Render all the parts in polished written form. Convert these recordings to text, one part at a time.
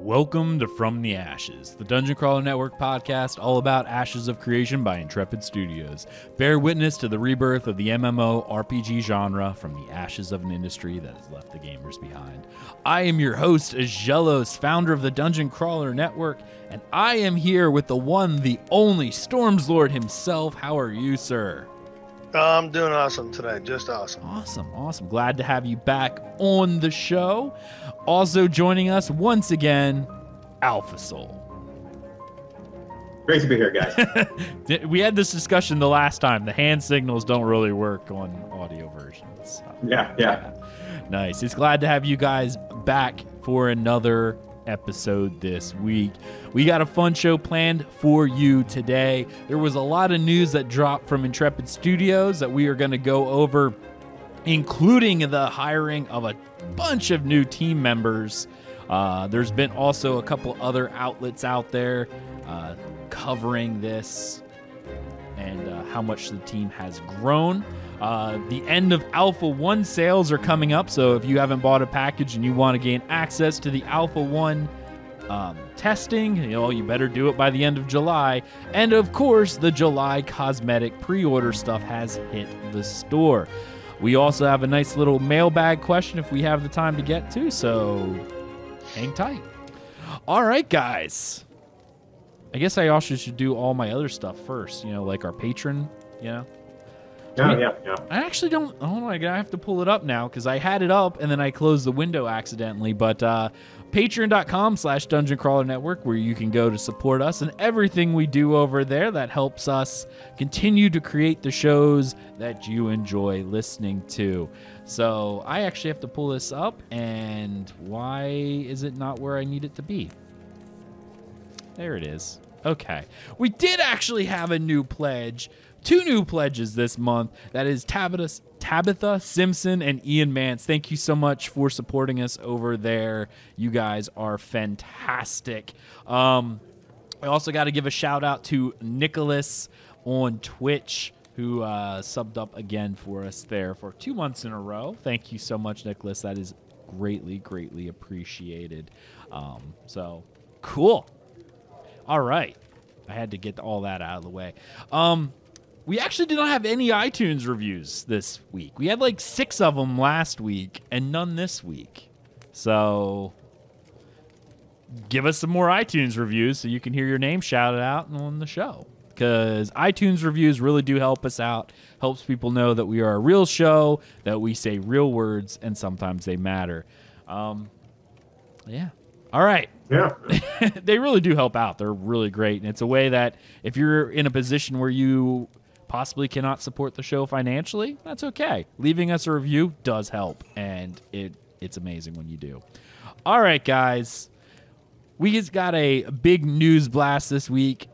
Welcome to From the Ashes, the Dungeon Crawler Network podcast all about Ashes of Creation by Intrepid Studios. Bear witness to the rebirth of the MMORPG genre from the ashes of an industry that has left the gamers behind. I am your host, Aggelos, founder of the Dungeon Crawler Network, and I am here with the one, the only Stormzlord himself. How are you, sir? I'm doing awesome today, just awesome. Awesome. Glad to have you back on the show. Also joining us once again, Alpha Soul. Great to be here, guys. We had this discussion the last time. The hand signals don't really work on audio versions. So. Yeah. Nice. It's glad to have you guys back for another episode this week. We got a fun show planned for you today. There was a lot of news that dropped from Intrepid Studios that we are going to go over, including the hiring of a bunch of new team members. There's been also a couple other outlets out there covering this and how much the team has grown. The end of Alpha 1 sales are coming up, so if you haven't bought a package and you want to gain access to the Alpha 1 testing, you better do it by the end of July. And of course, the July cosmetic pre-order stuff has hit the store. We also have a nice little mailbag question if we have the time to get to, so hang tight. All right, guys. I guess I also should do all my other stuff first, like our patron, Yeah. I actually don't. Oh, I have to pull it up now because I had it up and then I closed the window accidentally. But patreon.com/Dungeon Crawler Network, where you can go to support us and everything we do over there that helps us continue to create the shows that you enjoy listening to. So I actually have to pull this up, and why is it not where I need it to be? There it is. Okay. We did actually have a new pledge. 2 new pledges this month. That is Tabitha Simpson and Ian Mance. Thank you so much for supporting us over there. You guys are fantastic. I also got to give a shout out to Nicholas on Twitch, who subbed up again for us there for 2 months in a row. Thank you so much, Nicholas. That is greatly appreciated. So cool. All right. I had to get all that out of the way. We actually did not have any iTunes reviews this week. We had like 6 of them last week and none this week. So give us some more iTunes reviews so you can hear your name shouted out on the show. Because iTunes reviews really do help us out. Helps people know that we are a real show, that we say real words, and sometimes they matter. Yeah. All right. Yeah. They really do help out. They're really great. And it's a way that if you're in a position where you possibly cannot support the show financially, that's okay. Leaving us a review does help, and it's amazing when you do. All right, guys. We just got a big news blast this week.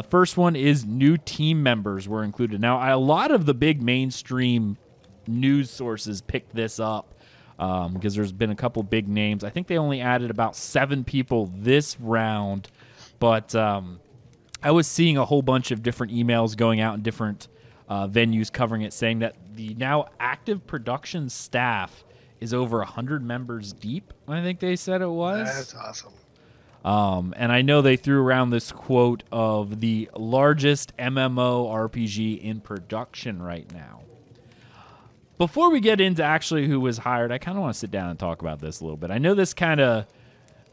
First one is new team members were included. Now, a lot of the big mainstream news sources picked this up because there's been a couple big names. I think they only added about 7 people this round, but I was seeing a whole bunch of different emails going out in different venues covering it, saying that the now active production staff is over 100 members deep, I think they said it was. That's awesome. And I know they threw around this quote of the largest MMORPG in production right now. Before we get into actually who was hired, I kind of want to sit down and talk about this a little bit. I know this kind of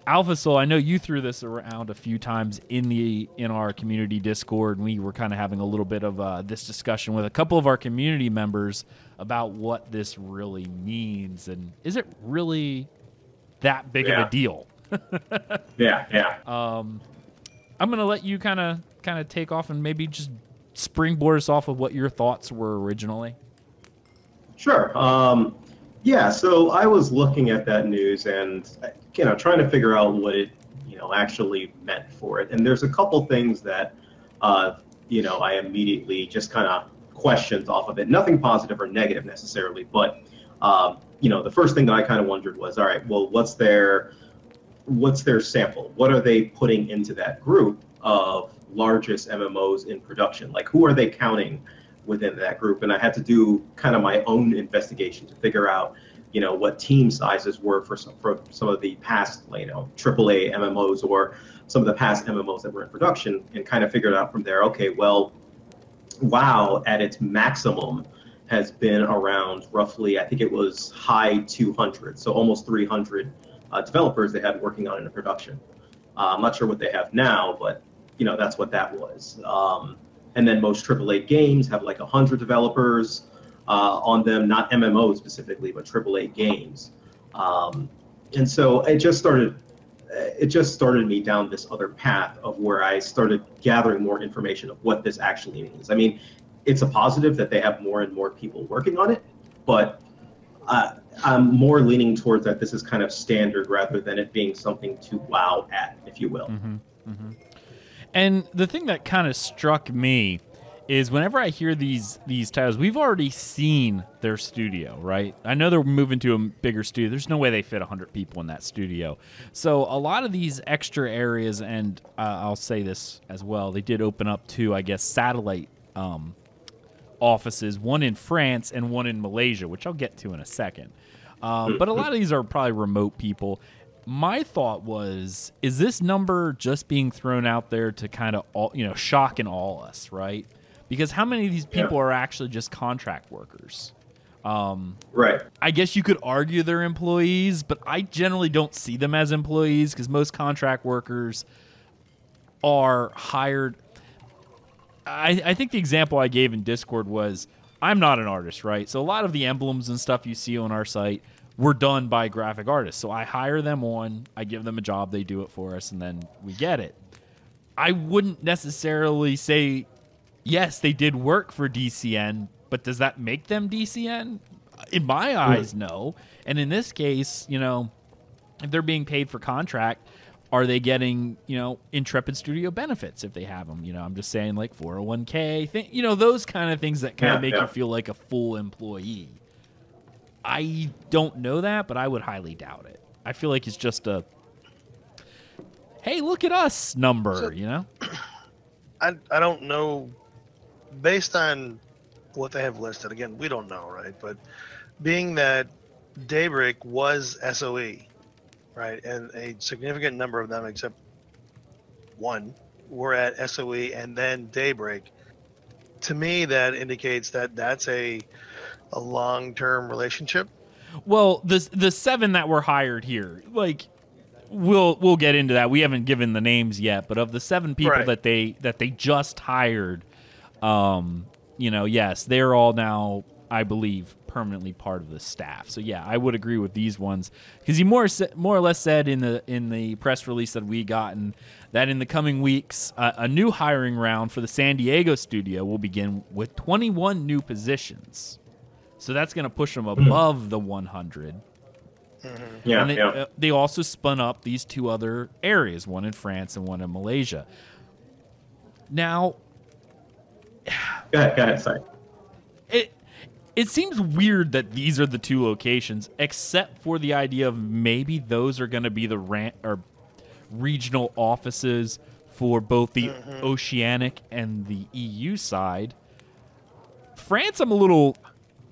Alpha Soul, I know you threw this around a few times in our community Discord, and we were kind of having a little bit of this discussion with a couple of our community members about what this really means, and is it really that big of a deal? Yeah. I'm gonna let you kind of take off and maybe just springboard us off of what your thoughts were originally. Sure. Yeah, so I was looking at that news and trying to figure out what it actually meant for it. And there's a couple things that I immediately just kind of questions off of it. Nothing positive or negative necessarily, but the first thing that I kind of wondered was, all right, well, what's their sample? What are they putting into that group of largest MMOs in production? Like, who are they counting within that group? And I had to do kind of my own investigation to figure out, what team sizes were for some of the past, AAA MMOs or some of the past MMOs that were in production, and kind of figured out from there, okay, well, WoW at its maximum has been around roughly, I think it was high 200, so almost 300 developers they had working on it in production. I'm not sure what they have now, but that's what that was. And then most AAA games have like 100 developers on them, not MMOs specifically, but AAA games. And so it just started me down this other path of where I started gathering more information of what this actually means. I mean, it's a positive that they have more and more people working on it, but I'm more leaning towards that this is kind of standard rather than it being something to wow at, if you will. Mm-hmm, mm-hmm. And the thing that kind of struck me is whenever I hear these titles, we've already seen their studio, right? I know they're moving to a bigger studio. There's no way they fit 100 people in that studio. So a lot of these extra areas, and I'll say this as well, they did open up two, I guess, satellite offices, one in France and one in Malaysia, which I'll get to in a second. But a lot of these are probably remote people. My thought was, is this number just being thrown out there to kind of, shock and awe us, right? Because how many of these people are actually just contract workers? Right. I guess you could argue they're employees, but I generally don't see them as employees because most contract workers are hired. I think the example I gave in Discord was, I'm not an artist, right? So a lot of the emblems and stuff you see on our site were done by graphic artists. So I hire them on, I give them a job, they do it for us, and then we get it. I wouldn't necessarily say, yes, they did work for DCN, but does that make them DCN? In my eyes, no. And in this case, if they're being paid for contract, are they getting, Intrepid Studio benefits if they have them? I'm just saying like 401k, those kind of things that kind of make you feel like a full employee. I don't know that, but I would highly doubt it. I feel like it's just a, hey, look at us number, So, I don't know. Based on what they have listed, again, we don't know, right? But being that Daybreak was SOE, right, and a significant number of them, except one, were at SOE and then Daybreak, to me that indicates that that's a long-term relationship. Well, the 7 that were hired here, like, we'll get into that. We haven't given the names yet, but of the 7 people that they just hired, yes, they're all now, I believe, permanently part of the staff. So yeah, I would agree with these ones because he more or less said in the press release that we gotten that in the coming weeks, a new hiring round for the San Diego studio will begin with 21 new positions. So that's going to push them above the 100. Mm-hmm. Yeah, and they also spun up these 2 other areas, one in France and one in Malaysia. Now, go ahead, sorry. It seems weird that these are the 2 locations, except for the idea of maybe those are going to be the regional offices for both the Oceanic and the EU side. France, I'm a little...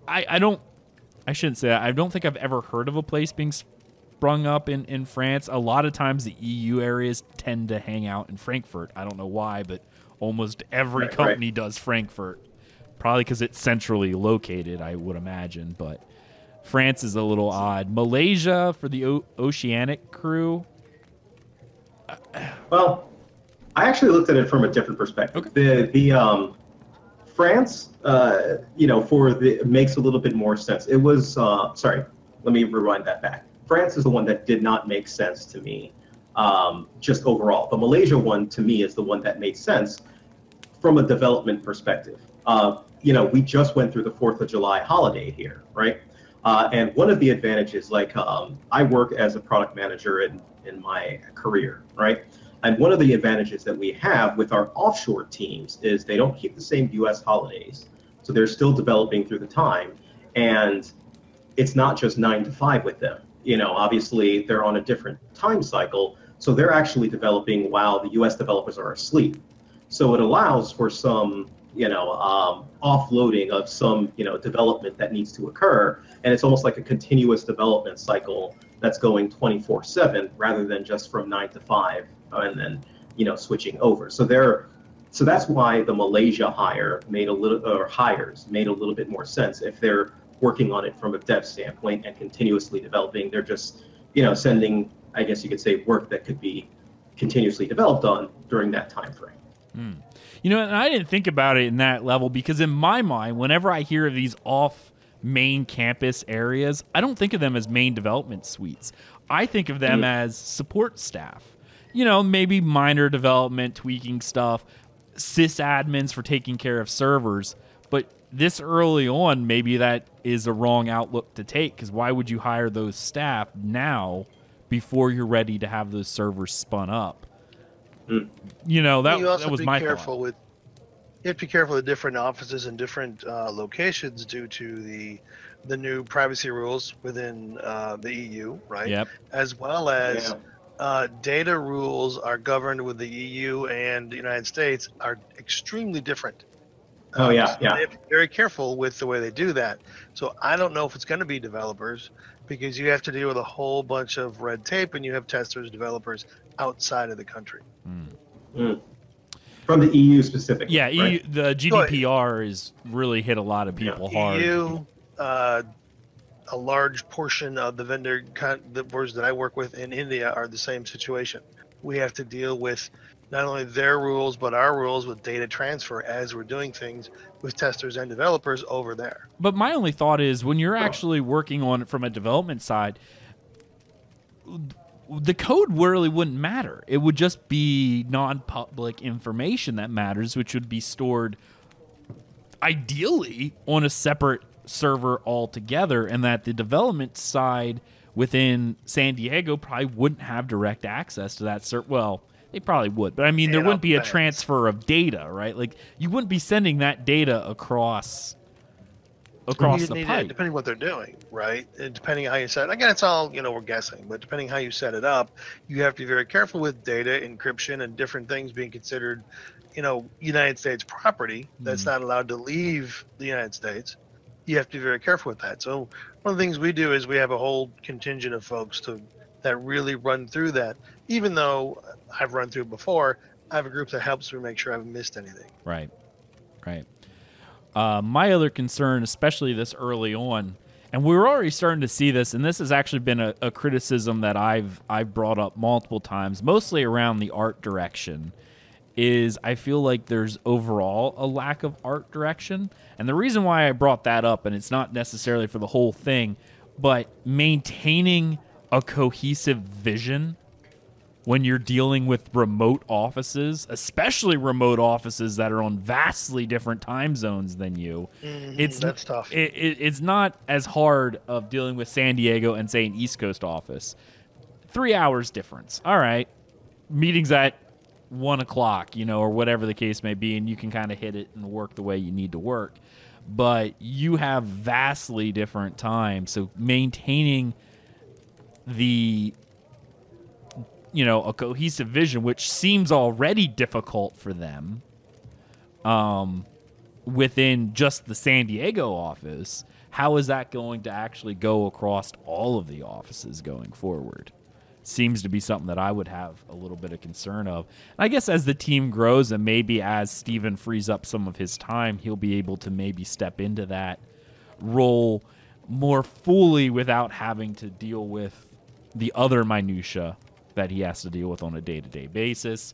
I shouldn't say that. I don't think I've ever heard of a place being sprung up in France. A lot of times the EU areas tend to hang out in Frankfurt. I don't know why, but almost every company does Frankfurt. Probably because it's centrally located, I would imagine. But France is a little odd. Malaysia for the Oceanic crew. Well, I actually looked at it from a different perspective. Okay. The France, makes a little bit more sense. It was sorry, let me rewind that back. France is the one that did not make sense to me, just overall. The Malaysia one to me is the one that made sense from a development perspective. We just went through the 4th of July holiday here, right? And one of the advantages, I work as a product manager in my career, right? And one of the advantages that we have with our offshore teams is they don't keep the same US holidays. So they're still developing through the time. And it's not just 9 to 5 with them. Obviously they're on a different time cycle. So they're actually developing while the US developers are asleep. So it allows for some offloading of some, development that needs to occur. And it's almost like a continuous development cycle that's going 24/7 rather than just from 9 to 5 and then, switching over. So that's why the Malaysia hires made a little bit more sense. If they're working on it from a dev standpoint and continuously developing, they're just, sending, I guess you could say, work that could be continuously developed on during that time frame. And I didn't think about it in that level, because in my mind, whenever I hear of these off main campus areas, I don't think of them as main development suites. I think of them as support staff. Maybe minor development, tweaking stuff, sysadmins for taking care of servers. But this early on, maybe that is a wrong outlook to take, because why would you hire those staff now before you're ready to have those servers spun up? That was my thought. You have to be careful with different offices and different locations due to the new privacy rules within the EU, right? Yep. As well as data rules are governed with the EU and the United States are extremely different. So they have to be very careful with the way they do that. So I don't know if it's going to be developers, because you have to deal with a whole bunch of red tape, and you have testers, developers outside of the country. From the EU specifically. Yeah, right? The GDPR is really hit a lot of people hard. EU, a large portion of the vendors that I work with in India are the same situation. We have to deal with not only their rules, but our rules with data transfer as we're doing things with testers and developers over there. But my only thought is, when you're actually working on it from a development side, the code really wouldn't matter. It would just be non-public information that matters, which would be stored ideally on a separate server altogether, and that the development side within San Diego probably wouldn't have direct access to that server. Well, they probably would, but I mean, there wouldn't be a transfer of data, right? Like, you wouldn't be sending that data across the pipe. Depending on what they're doing, right? And depending on how you set it. Again, it's all, we're guessing, but depending how you set it up, you have to be very careful with data encryption and different things being considered, United States property that's not allowed to leave the United States. You have to be very careful with that. So one of the things we do is we have a whole contingent of folks that really run through that. Even though I've run through it before, I have a group that helps me make sure I haven't missed anything. Right. My other concern, especially this early on, and we're already starting to see this, and this has actually been a criticism that I've brought up multiple times, mostly around the art direction, is I feel like there's overall a lack of art direction. And the reason why I brought that up, and it's not necessarily for the whole thing, but maintaining a cohesive vision when you're dealing with remote offices, especially remote offices that are on vastly different time zones than you. That's tough. It's not as hard of dealing with San Diego and, say, an East Coast office. 3 hours difference. All right. Meetings at 1 o'clock, or whatever the case may be, and you can kind of hit it and work the way you need to work. But you have vastly different times. So maintaining a cohesive vision, which seems already difficult for them within just the San Diego office, how is that going to actually go across all of the offices going forward? Seems to be something that I would have a little bit of concern of. And I guess as the team grows, and maybe as Steven frees up some of his time, he'll be able to maybe step into that role more fully without having to deal with the other minutia that he has to deal with on a day-to-day basis.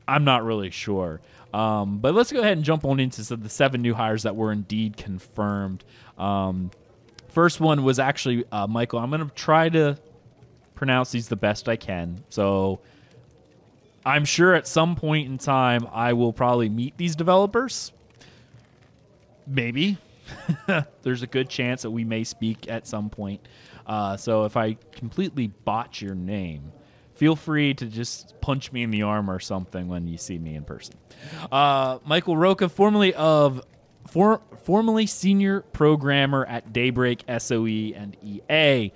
I'm not really sure. But let's go ahead and jump on into the 7 new hires that were indeed confirmed. First one was actually Michael. I'm going to try to pronounce these the best I can. So I'm sure at some point in time I will probably meet these developers. Maybe. There's a good chance that we may speak at some point. So if I completely botch your name, feel free to just punch me in the arm or something when you see me in person. Michael Roca, formerly senior programmer at Daybreak, SOE, and EA.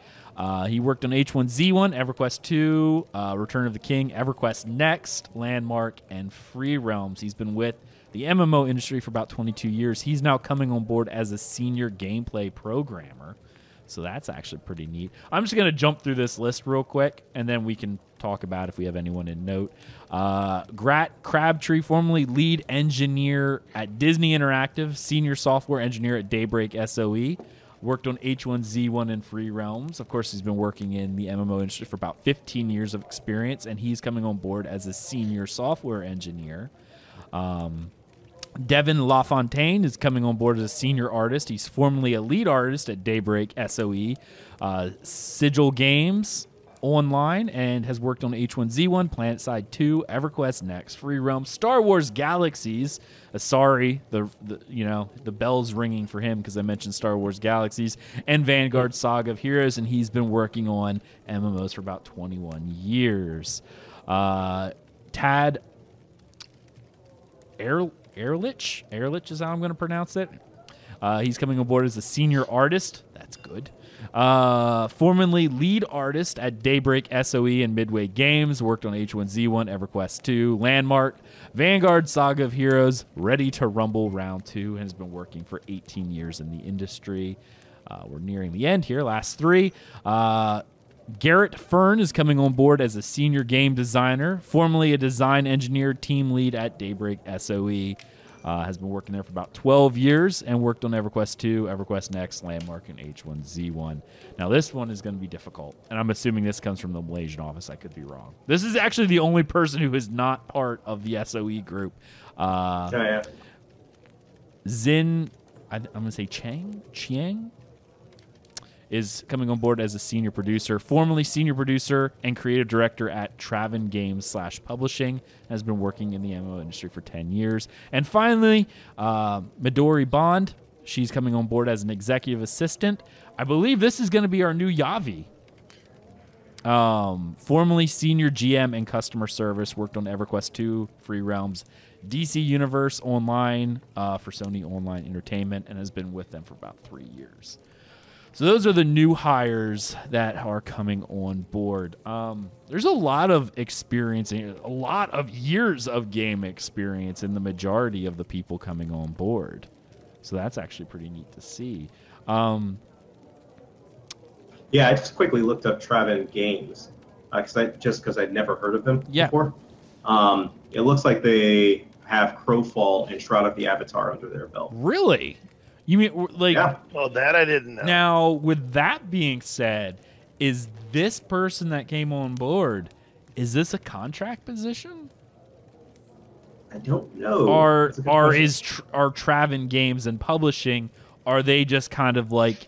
He worked on H1Z1, EverQuest 2, Return of the King, EverQuest Next, Landmark, and Free Realms. He's been with the MMO industry for about 22 years. He's now coming on board as a senior gameplay programmer. So that's actually pretty neat. I'm just going to jump through this list real quick, and then we can talk about if we have anyone in note. Grat Crabtree, formerly lead engineer at Disney Interactive, senior software engineer at Daybreak SOE. Worked on H1Z1 and Free Realms. Of course, he's been working in the MMO industry for about 15 years of experience, and he's coming on board as a senior software engineer. Devin LaFontaine is coming on board as a senior artist. He's formerly a lead artist at Daybreak SOE, Sigil Games Online, and has worked on H1Z1, PlanetSide 2, EverQuest Next, Free Realm, Star Wars Galaxies. Sorry, the bell's ringing for him because I mentioned Star Wars Galaxies, and Vanguard Saga of Heroes, and he's been working on MMOs for about 21 years. Tad Ehrlich is how I'm going to pronounce it. He's coming on board as a senior artist. That's good. Formerly lead artist at Daybreak SOE and Midway Games. Worked on H1Z1, EverQuest 2, Landmark, Vanguard Saga of Heroes, Ready to Rumble Round 2, and has been working for 18 years in the industry. We're nearing the end here. Last three. Garrett Fern is coming on board as a senior game designer, formerly a design engineer, team lead at Daybreak SOE. Has been working there for about 12 years and worked on EverQuest 2, EverQuest Next, Landmark, and H1Z1. Now, this one is going to be difficult, and I'm assuming this comes from the Malaysian office. I could be wrong. This is actually the only person who is not part of the SOE group. Zin, I'm going to say Chiang, is coming on board as a senior producer, formerly senior producer and creative director at Traven Games /Publishing, has been working in the MMO industry for 10 years. And finally, Midori Bond, she's coming on board as an executive assistant. I believe this is going to be our new Yavi. Formerly senior GM and customer service, worked on EverQuest 2, Free Realms, DC Universe Online for Sony Online Entertainment, and has been with them for about 3 years. So those are the new hires that are coming on board. There's a lot of experience, a lot of years of game experience in the majority of the people coming on board. So that's actually pretty neat to see. Yeah, I just quickly looked up Traven Games because I'd never heard of them before. It looks like they have Crowfall and Shroud of the Avatar under their belt. Really? You mean like? Yeah. Well, that I didn't know. Now, with that being said, is this person that came on board, is this a contract position? I don't know. Are Traven Games and Publishing, are they just kind of like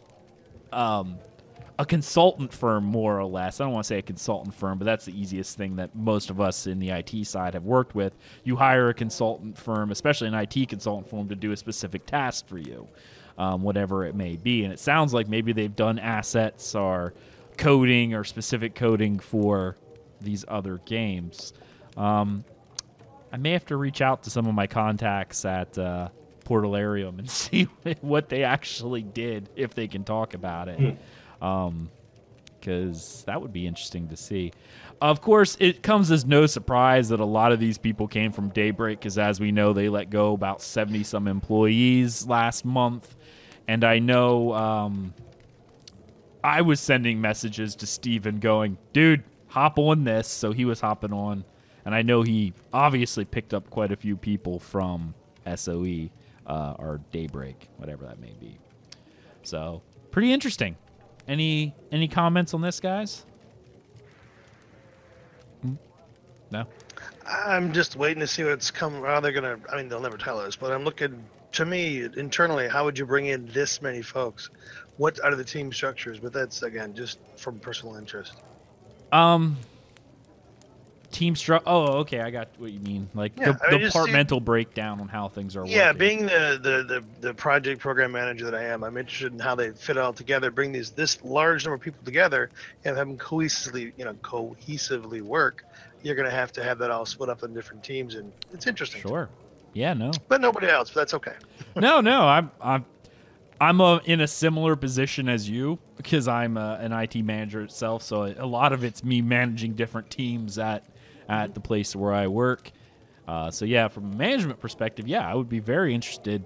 a consultant firm, more or less? I don't want to say a consultant firm, but that's the easiest thing that most of us in the IT side have worked with. You hire a consultant firm, especially an IT consultant firm, to do a specific task for you, whatever it may be. And it sounds like maybe they've done assets or coding or specific coding for these other games. I may have to reach out to some of my contacts at Portalarium and see what they actually did, if they can talk about it. Because that would be interesting to see. Of course, it comes as no surprise that a lot of these people came from Daybreak, because as we know, they let go about 70-some employees last month. And I know I was sending messages to Steven going, dude, hop on this. So he was hopping on. And I know he obviously picked up quite a few people from SOE or Daybreak, whatever that may be. So pretty interesting. Any comments on this, guys? No? I'm just waiting to see what's coming. How they're gonna? I mean, they'll never tell us. But I'm looking. To me, internally, how would you bring in this many folks? What are the team structures? But that's again just from personal interest. Team structure. Oh, okay, I got what you mean. Like the departmental breakdown on how things are working. Yeah, being the project program manager that I am, I'm interested in how they fit it all together. Bring this large number of people together and have them cohesively work. You're going to have that all split up in different teams, and it's interesting. Sure. Yeah. No. But nobody else. But that's okay. No. I'm in a similar position as you, because I'm an IT manager itself. So a lot of it's me managing different teams at the place where I work. So yeah, from a management perspective, yeah, I would be very interested.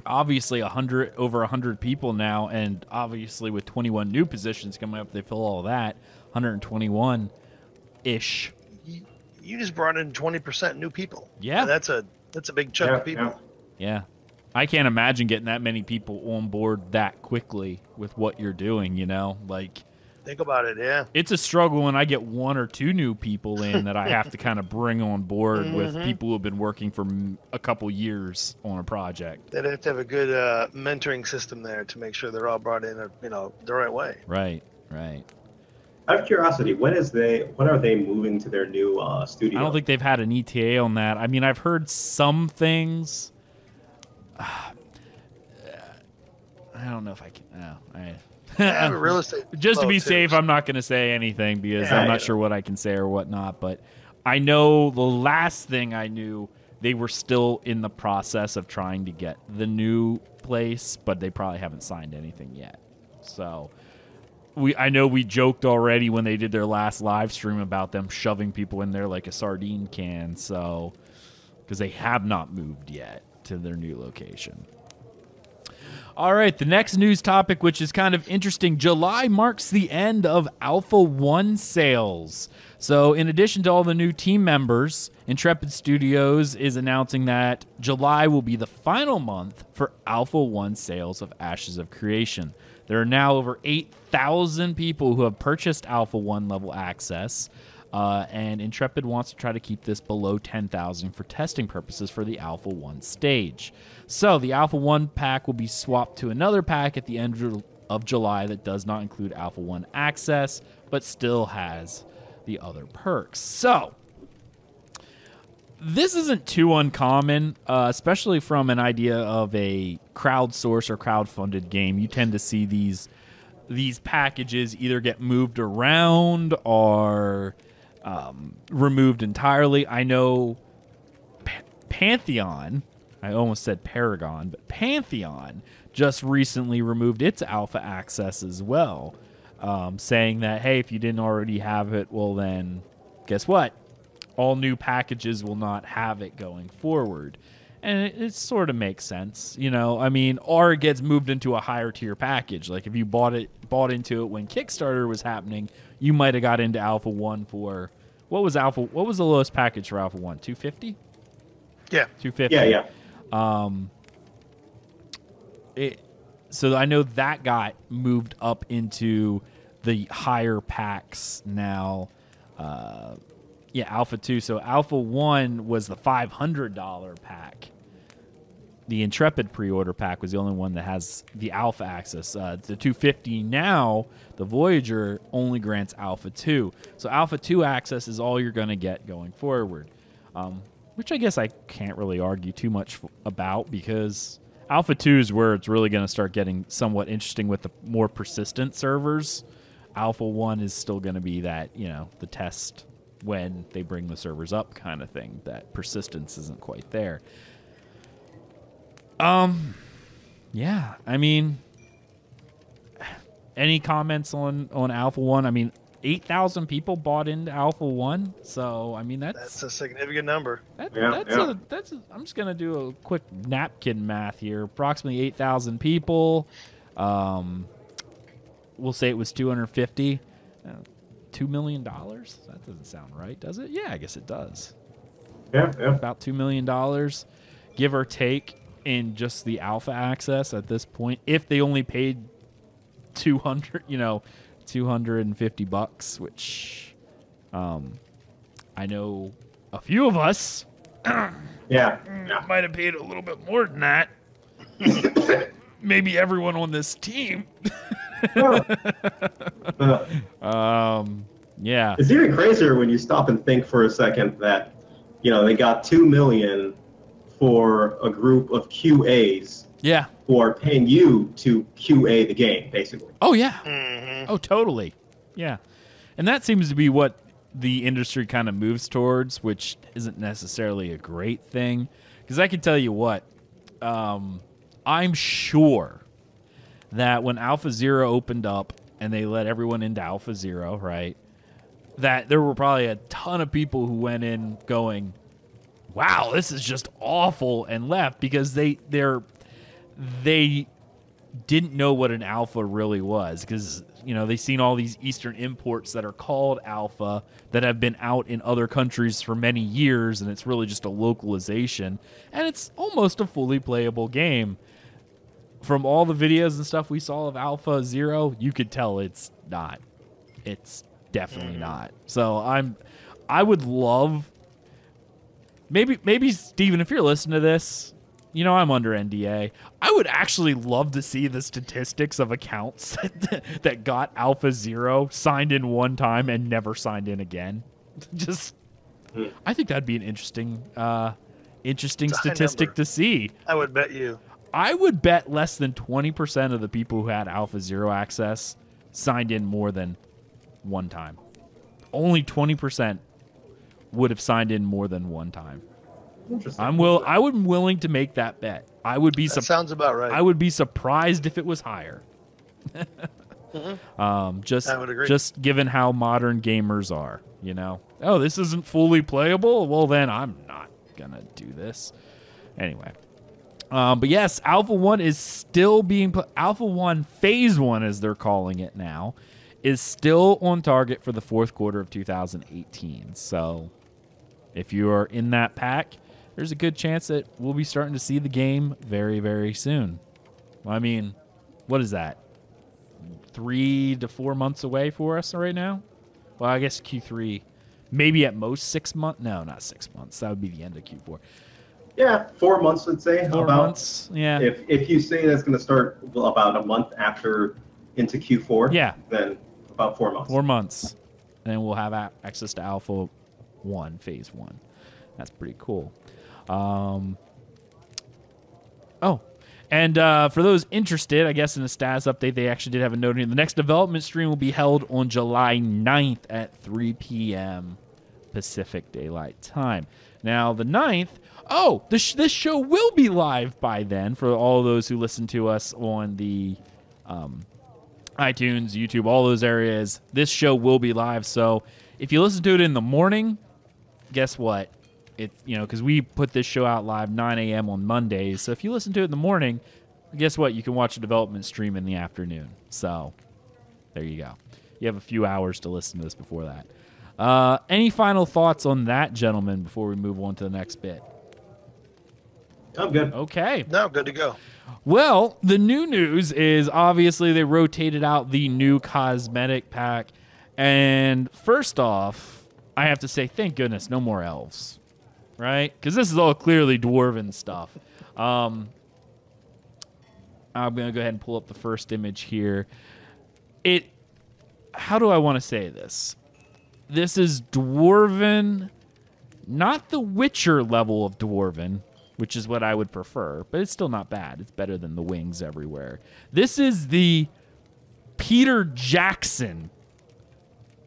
Obviously, over 100 people now, and obviously with 21 new positions coming up, they fill all that 121 ish. You just brought in 20% new people. Yeah, that's a big chunk of people. Yeah. I can't imagine getting that many people on board that quickly with what you're doing, like think about it. Yeah, it's a struggle when I get one or two new people in that I have to kind of bring on board with people who have been working for a couple years on a project. They'd have to have a good mentoring system there to make sure they're all brought in, the right way. Right. Out of curiosity, when are they moving to their new studio? I don't think they've had an ETA on that. I mean, I've heard some things. I don't know if I can. No, real estate. Just to be safe, I'm not going to say anything because I'm not sure what I can say or whatnot. But I know the last thing I knew, they were still in the process of trying to get the new place, but they probably haven't signed anything yet. So I know we joked already when they did their last live stream about them shoving people in there like a sardine can. So because they have not moved yet to their new location. All right, the next news topic, which is kind of interesting. July marks the end of Alpha 1 sales. So in addition to all the new team members, Intrepid Studios is announcing that July will be the final month for Alpha 1 sales of Ashes of Creation. There are now over 8,000 people who have purchased Alpha 1 level access. And Intrepid wants to try to keep this below 10,000 for testing purposes for the Alpha 1 stage. So the Alpha 1 pack will be swapped to another pack at the end of July that does not include Alpha 1 access, but still has the other perks. So this isn't too uncommon, especially from an idea of a crowdsourced or crowdfunded game. You tend to see these packages either get moved around or removed entirely. I know Pantheon, I almost said Paragon, but Pantheon just recently removed its alpha access as well, saying that, hey, if you didn't already have it, well then, guess what? All new packages will not have it going forward. And it sort of makes sense, I mean, or it gets moved into a higher tier package. Like if you bought into it when Kickstarter was happening, you might have got into Alpha 1 for what was the lowest package for Alpha 1? 250? Yeah. 250. Yeah. So I know that got moved up into the higher packs now. Alpha 2. So Alpha 1 was the $500 pack. The Intrepid pre-order pack was the only one that has the Alpha access. The 250 now, the Voyager only grants Alpha 2. So Alpha 2 access is all you're going to get going forward, which I guess I can't really argue too much about because Alpha 2 is where it's really going to start getting somewhat interesting with the more persistent servers. Alpha 1 is still going to be that, the test when they bring the servers up kind of thing. That persistence isn't quite there. Yeah, I mean, any comments on Alpha 1? I mean, 8,000 people bought into Alpha 1, so I mean that's a significant number. That's I'm just gonna do a quick napkin math here. Approximately 8,000 people. We'll say it was 250. $2 million? That doesn't sound right, does it? Yeah, I guess it does. Yeah. About $2 million, give or take, in just the alpha access at this point. If they only paid $250, which I know a few of us might have paid a little bit more than that. Maybe everyone on this team. Yeah. It's even crazier when you stop and think for a second that, they got $2 million for a group of QAs. Yeah. Who are paying you to QA the game, basically. Oh yeah. Mm-hmm. Oh, totally. Yeah. And that seems to be what the industry kind of moves towards, which isn't necessarily a great thing. Because I can tell you what, I'm sure that when Alpha Zero opened up and they let everyone into Alpha Zero, right, that there were probably a ton of people who went in going, wow, this is just awful, and left because they didn't know what an alpha really was, because they've seen all these Eastern imports that are called alpha that have been out in other countries for many years, and it's really just a localization, and it's almost a fully playable game. From all the videos and stuff we saw of Alpha Zero, you could tell it's not. It's definitely not. So I would love, maybe Steven, if you're listening to this, I'm under NDA. I would actually love to see the statistics of accounts that got Alpha Zero, signed in one time, and never signed in again. I think that'd be an interesting statistic to see. I would bet you. I would bet less than 20% of the people who had Alpha Zero access signed in more than one time. Only 20% would have signed in more than one time. I'm willing to make that bet. I would be. That sounds about right. I would be surprised if it was higher. I would agree. Just given how modern gamers are, Oh, this isn't fully playable. Well, then I'm not gonna do this anyway. But yes, Alpha 1 is still being put. Alpha 1 Phase 1, as they're calling it now, is still on target for the fourth quarter of 2018. So if you are in that pack, there's a good chance that we'll be starting to see the game very, very soon. Well, I mean, what is that? 3 to 4 months away for us right now? Well, I guess Q3. Maybe at most 6 months. No, not 6 months. That would be the end of Q4. Yeah, 4 months, I'd say. 4 months, yeah. If you say that's going to start about a month after into Q4, yeah, then about 4 months. 4 months. And then we'll have access to Alpha 1, Phase 1. That's pretty cool. And for those interested, I guess in the status update, they actually did have a note here. The next development stream will be held on July 9th at 3 p.m. Pacific Daylight Time. Now, the 9th, this show will be live by then for all those who listen to us on the iTunes, YouTube, all those areas. This show will be live, so if you listen to it in the morning, guess what? Because we put this show out live 9 a.m. on Mondays. So if you listen to it in the morning, guess what? You can watch a development stream in the afternoon. So there you go. You have a few hours to listen to this before that. Any final thoughts on that, gentlemen, before we move on to the next bit? I'm good. Okay. No, good to go. Well, the new news is obviously they rotated out the new cosmetic pack. And first off, I have to say, thank goodness, no more elves. Right? Because this is all clearly dwarven stuff. I'm going to go ahead and pull up the first image here. How do I want to say this? This is dwarven, not the Witcher level of dwarven, which is what I would prefer, but it's still not bad. It's better than the wings everywhere. This is the Peter Jackson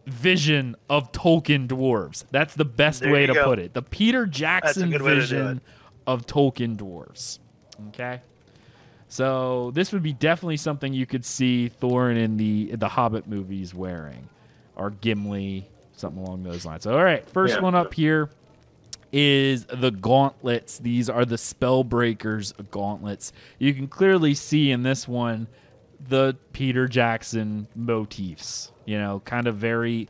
vision of Tolkien dwarves. That's the best way to put it. The Peter Jackson vision of Tolkien dwarves. Okay? So this would be definitely something you could see Thorin in the Hobbit movies wearing, or Gimli, something along those lines. So, all right, first one up here is the gauntlets. These are the Spellbreakers gauntlets. You can clearly see in this one the Peter Jackson motifs. Kind of very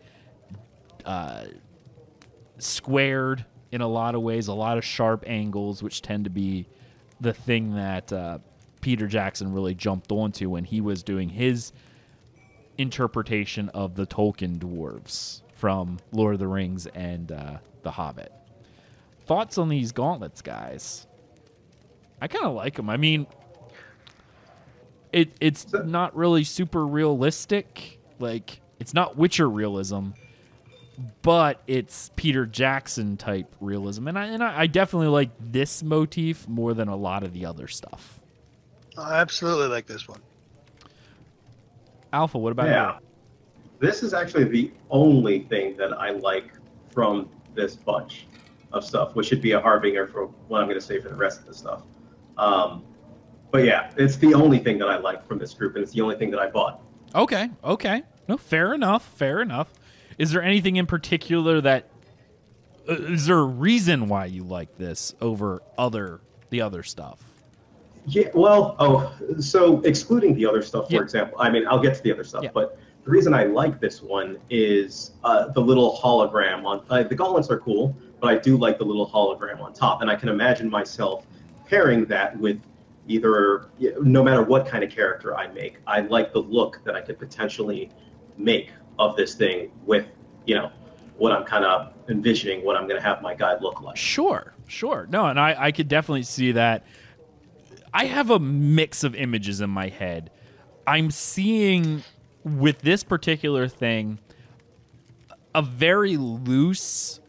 squared in a lot of ways, a lot of sharp angles, which tend to be the thing that Peter Jackson really jumped onto when he was doing his interpretation of the Tolkien dwarves from Lord of the Rings and The Hobbit. Thoughts on these gauntlets, guys? I kind of like them. I mean, it's not really super realistic. Like, it's not Witcher realism, but it's Peter Jackson type realism, and I definitely like this motif more than a lot of the other stuff. I absolutely like this one. Alpha, what about you? This is actually the only thing that I like from this bunch of stuff, which should be a harbinger for what I'm going to say for the rest of the stuff. But yeah, it's the only thing that I like from this group, and it's the only thing that I bought. Okay. No, fair enough. Is there anything in particular that is there a reason why you like this over the other stuff? Yeah, well, so excluding the other stuff, for Yep. example, I mean, I'll get to the other stuff, Yep. but the reason I like this one is the little hologram on the gauntlets are cool, but I do like the little hologram on top, and I can imagine myself pairing that with either, no matter what kind of character I make, I like the look that I could potentially make of this thing with, what I'm kind of envisioning, what I'm going to have my guy look like. Sure. No, and I could definitely see that. I have a mix of images in my head. I'm seeing, with this particular thing, a very loose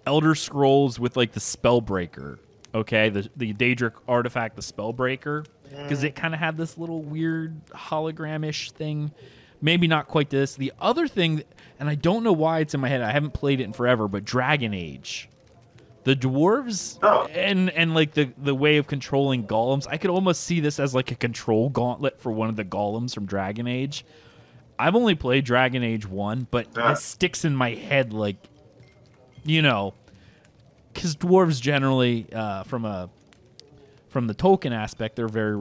Elder Scrolls with like the Spellbreaker. Okay, the Daedric artifact, the Spellbreaker, because it kind of had this little weird hologram-ish thing. Maybe not quite this. The other thing, and I don't know why it's in my head, I haven't played it in forever, but Dragon Age. The dwarves and like the way of controlling golems, I could almost see this as like a control gauntlet for one of the golems from Dragon Age. I've only played Dragon Age 1, but it sticks in my head like, because dwarves generally, from the token aspect, they're very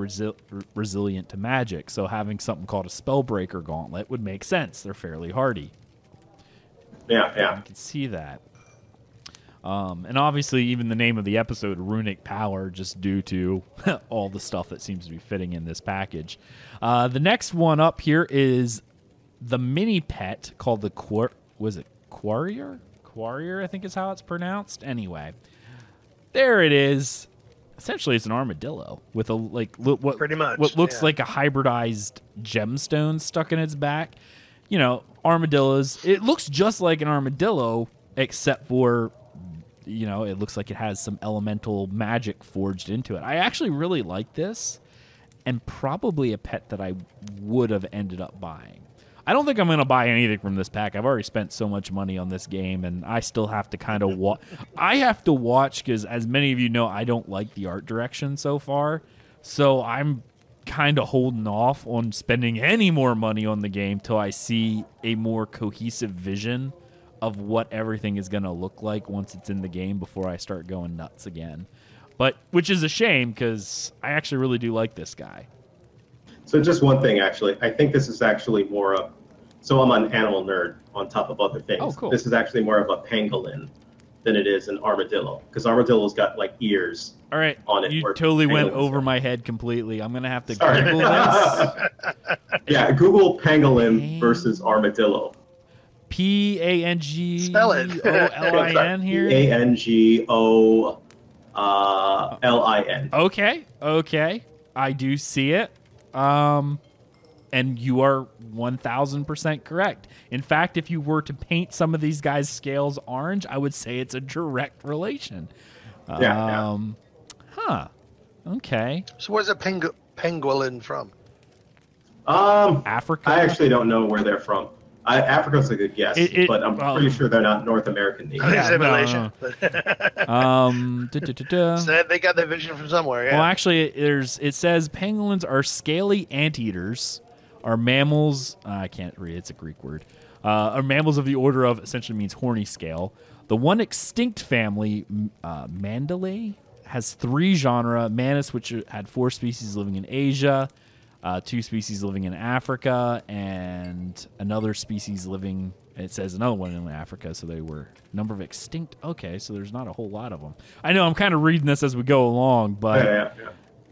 resilient to magic. So having something called a Spellbreaker gauntlet would make sense. They're fairly hardy. Yeah. I can see that. And obviously, even the name of the episode, Runic Power, just due to all the stuff that seems to be fitting in this package. The next one up here is the mini pet called the Quarrier? Quarrier, I think is how it's pronounced. Anyway, there it is. Essentially, it's an armadillo with a Pretty much, what looks like a hybridized gemstone stuck in its back. Armadillos. It looks just like an armadillo, except for it looks like it has some elemental magic forged into it. I actually really like this, and probably a pet that I would have ended up buying. I don't think I'm going to buy anything from this pack. I've already spent so much money on this game, and I still have to kind of watch. I have to watch because, as many of you know, I don't like the art direction so far. So I'm kind of holding off on spending any more money on the game till I see a more cohesive vision of what everything is going to look like once it's in the game before I start going nuts again. Which is a shame because I actually really do like this guy. So just one thing, actually. I think this is actually more of... So I'm an animal nerd on top of other things. Oh, cool. This is actually more of a pangolin than it is an armadillo. Because armadillo's got, like, ears All right, on it. you where totally went pangolins over are. my head completely. I'm going to have to Sorry. Google this. Yeah, Google pangolin versus armadillo. P-A-N-G-O-L-I-N here? P-A-N-G-O-L-I-N. Okay. I do see it. And you are 1,000% correct. In fact, if you were to paint some of these guys' scales orange, I would say it's a direct relation. Yeah. Huh. Okay. So where's a pangolin from? Africa? I actually don't know where they're from. Africa's a good guess, but I'm pretty sure they're not North American native. I think no. So they got their vision from somewhere. Yeah. Well, actually, it says pangolins are scaly anteaters, are mammals. I can't read. It's a Greek word. Are mammals of the order of, essentially means horny scale. The one extinct family, Mandalay, has 3 genera. Manus, which had 4 species living in Asia, 2 species living in Africa, and another species living, it says another one in Africa, so they were number of extinct. Okay, so there's not a whole lot of them. I know I'm kind of reading this as we go along, but Yeah.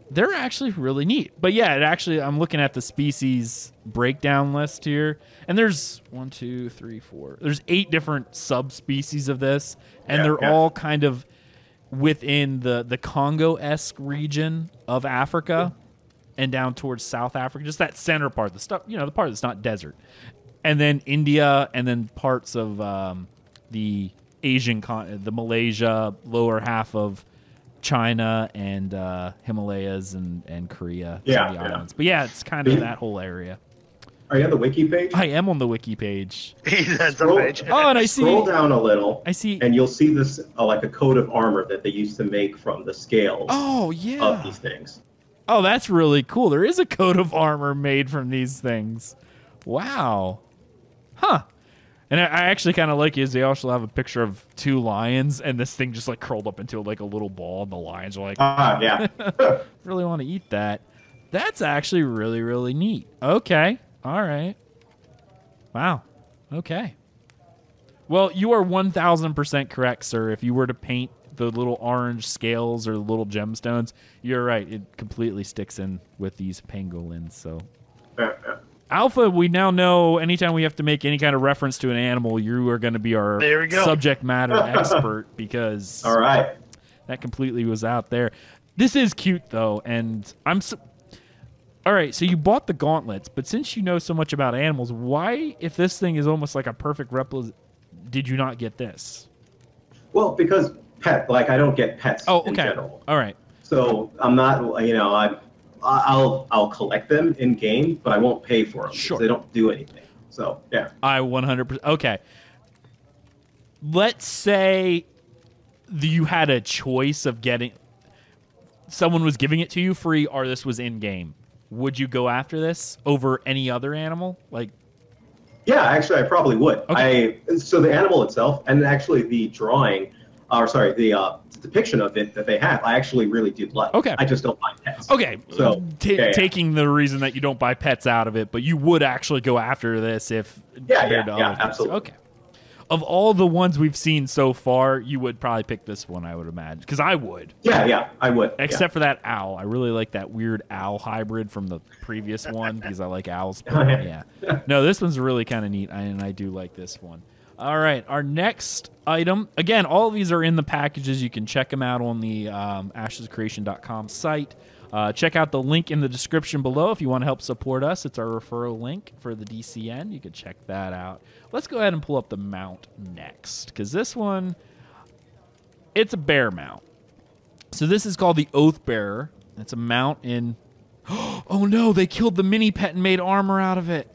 they're actually really neat. But yeah, I'm looking at the species breakdown list here, and there's 1, 2, 3, 4. There's 8 different subspecies of this, and they're all kind of within the Congo-esque region of Africa. And down towards South Africa, just that center part, the stuff, the part that's not desert. And then India, and then parts of the Asian continent, the Malaysia, lower half of China, and Himalayas and Korea, some of the islands. But yeah, it's kind of that whole area. Are you on the wiki page? I am on the wiki page. That's on page. Oh, and I see. Scroll down a little. I see. And you'll see this like a coat of armor that they used to make from the scales Oh, yeah. of these things. Oh, that's really cool. There is a coat of armor made from these things. Wow. Huh. And I actually kind of like is they also have a picture of 2 lions, and this thing just like curled up into like a little ball, and the lions are like, yeah. really want to eat that. That's actually really, really neat. Okay. All right. Wow. Okay. Well, you are 1,000% correct, sir. If you were to paint the little orange scales or the little gemstones, you're right. It completely sticks in with these pangolins. So, Alpha, we now know anytime we have to make any kind of reference to an animal, you are going to be our subject matter expert because all right, that completely was out there. This is cute, though, and all right, so you bought the gauntlets, but since you know so much about animals, why, if this thing is almost like a perfect replica, did you not get this? Well, because I don't get pets in general. All right. So I'm not, I'll collect them in game, but I won't pay for them. Sure. Because they don't do anything. So, yeah. I 100%. Okay. Let's say you had a choice of getting, someone was giving it to you free or this was in game. Would you go after this over any other animal? Like, yeah, actually, I probably would. Okay. So the animal itself, and actually the drawing, the depiction of it that they have, I actually really do like. Okay. I just don't buy pets. Okay. So taking the reason that you don't buy pets out of it, but you would actually go after this if compared to other things. Absolutely. Okay. Of all the ones we've seen so far, you would probably pick this one, I would imagine, because I would. Yeah, I would. Except for that owl. I really like that weird owl hybrid from the previous one because I like owls. Yeah. No, this one's really kind of neat, and I do like this one. All right, our next item. Again, all of these are in the packages. You can check them out on the ashescreation.com site. Check out the link in the description below if you want to help support us. It's our referral link for the DCN. You can check that out. Let's go ahead and pull up the mount next, because this one, it's a bear mount. So this is called the Oath Bearer. It's a mount in... Oh no, they killed the mini pet and made armor out of it.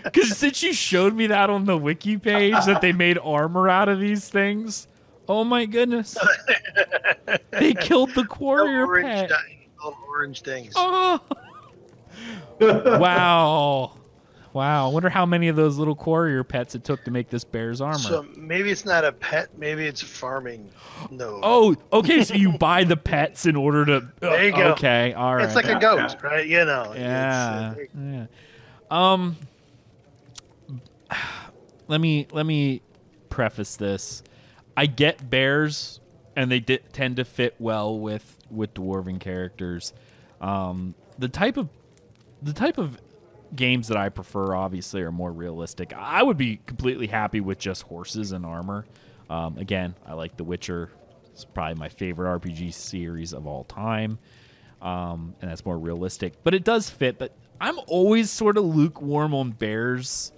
Because since you showed me that on the wiki page that they made armor out of these things, oh my goodness, they killed the warrior pet. Orange things. Oh. Wow. I wonder how many of those little warrior pets it took to make this bear's armor. So maybe it's not a pet, maybe it's farming. No. Oh, okay, so you buy the pets in order to... There you go. Okay, all right. It's like a goat, right? You know. Yeah. Let me preface this. I get bears, and they tend to fit well with dwarven characters. The type of games that I prefer, obviously, are more realistic. I would be completely happy with just horses and armor. Again, I like The Witcher. It's probably my favorite RPG series of all time, and that's more realistic. But it does fit. But I'm always sort of lukewarm on bears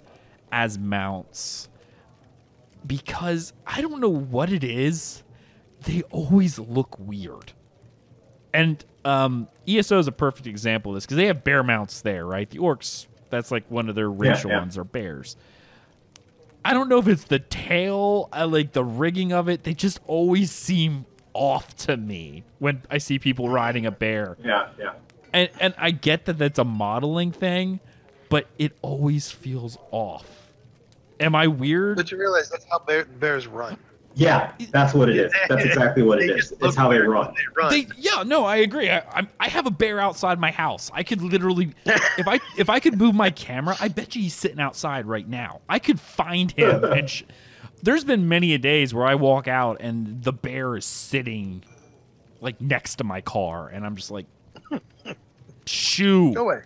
as mounts because I don't know what it is. They always look weird. And ESO is a perfect example of this because they have bear mounts there, right? The orcs, that's like one of their racial ones, are bears. I don't know if it's the tail, like the rigging of it. They just always seem off to me when I see people riding a bear. Yeah. And I get that that's a modeling thing, but it always feels off. Am I weird? But you realize that's how bears run. Yeah, that's what it is. That's exactly what it is. It's how they run. No, I agree. I have a bear outside my house. I could literally, if I could move my camera, I bet you he's sitting outside right now. I could find him. And there's been many a days where I walk out and the bear is sitting like next to my car, and I'm just like, shoo. Go away.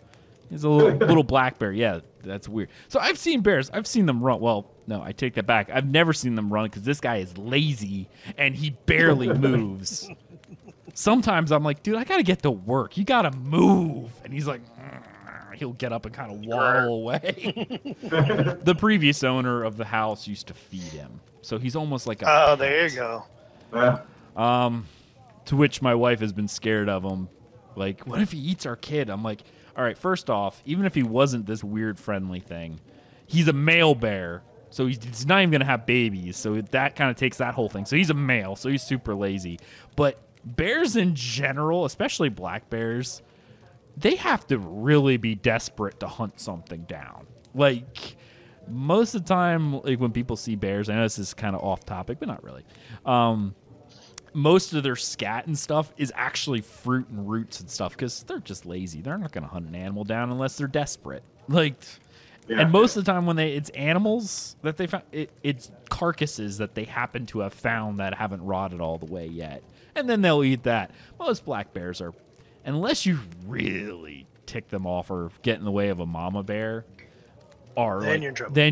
He's a little black bear. Yeah, that's weird. So I've seen bears. I've seen them run. Well, no, I take that back. I've never seen them run because this guy is lazy and he barely moves. Sometimes I'm like, dude, I got to get to work. You got to move. And he's like, he'll get up and kind of waddle away. The previous owner of the house used to feed him. So he's almost like a pet. There you go. To which my wife has been scared of him. Like, what if he eats our kid? I'm like, all right, first off, even if he wasn't this weird friendly thing, he's a male bear. So he's not even going to have babies. So that kind of takes that whole thing. So he's a male. So he's super lazy. But bears in general, especially black bears, they have to really be desperate to hunt something down. Like, most of the time, like when people see bears, I know this is kind of off topic, but not really. Most of their scat and stuff is actually fruit and roots and stuff because they're just lazy. They're not going to hunt an animal down unless they're desperate. Like, and most of the time when it's animals that they found, it's carcasses that they happen to have found that haven't rotted all the way yet, and then they'll eat that. Most black bears are, unless you really tick them off or get in the way of a mama bear, then